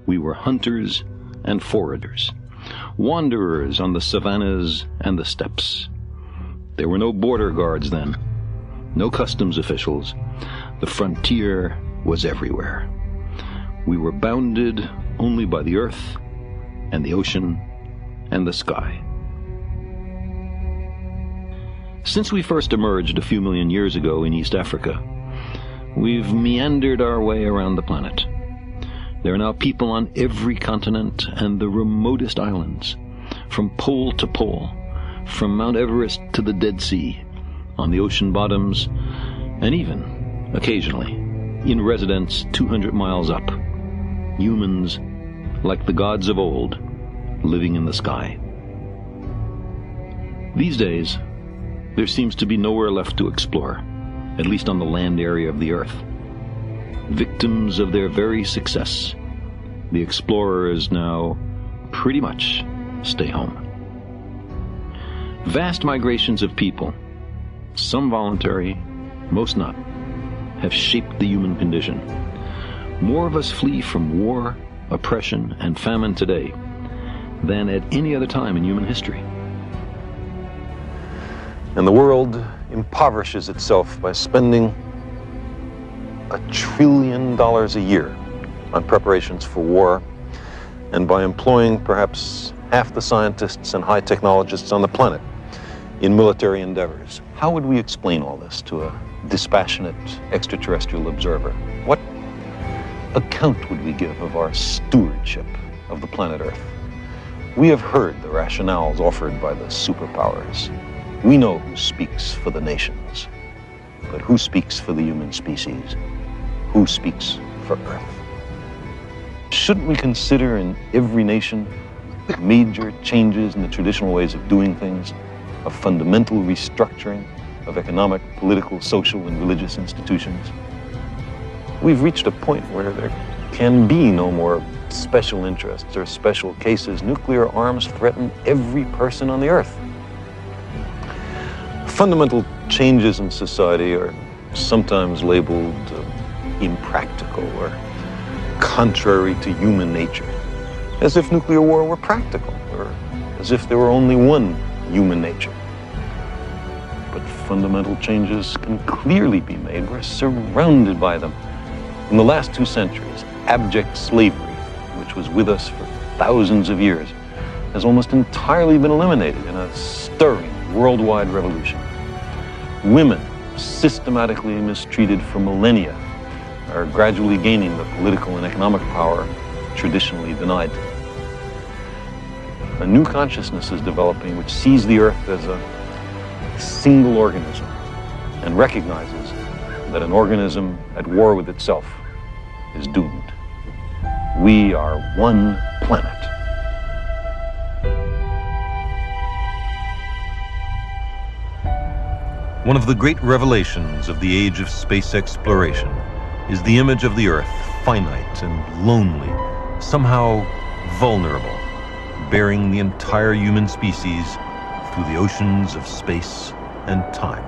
We were hunters and foragers, wanderers on the savannas and the steppes. There were no border guards then, no customs officials. The frontier was everywhere. We were bounded only by the earth and the ocean and the sky. Since we first emerged a few million years ago in East Africa, we've meandered our way around the planet. There are now people on every continent and the remotest islands, from pole to pole, from Mount Everest to the Dead Sea, on the ocean bottoms, and even, occasionally, in residence 200 miles up. Humans, like the gods of old, living in the sky. These days, there seems to be nowhere left to explore, at least on the land area of the Earth. Victims of their very success, the explorers now pretty much stay home. Vast migrations of people, some voluntary, most not, have shaped the human condition. More of us flee from war, oppression, and famine today than at any other time in human history. And the world impoverishes itself by spending $1 trillion a year on preparations for war, and by employing perhaps half the scientists and high technologists on the planet in military endeavors. How would we explain all this to a dispassionate extraterrestrial observer? What account would we give of our stewardship of the planet Earth? We have heard the rationales offered by the superpowers. We know who speaks for the nations, but who speaks for the human species? Who speaks for Earth? Shouldn't we consider in every nation major changes in the traditional ways of doing things, a fundamental restructuring of economic, political, social, and religious institutions? We've reached a point where there can be no more special interests or special cases. Nuclear arms threaten every person on the Earth. Fundamental changes in society are sometimes labeled impractical or contrary to human nature, as if nuclear war were practical, or as if there were only one human nature. But fundamental changes can clearly be made. We're surrounded by them. In the last 2 centuries, abject slavery, which was with us for thousands of years, has almost entirely been eliminated in a stirring worldwide revolution. Women, systematically mistreated for millennia, are gradually gaining the political and economic power traditionally denied to them. A new consciousness is developing which sees the Earth as a single organism and recognizes that an organism at war with itself is doomed. We are one planet. One of the great revelations of the age of space exploration is the image of the Earth, finite and lonely, somehow vulnerable, bearing the entire human species through the oceans of space and time.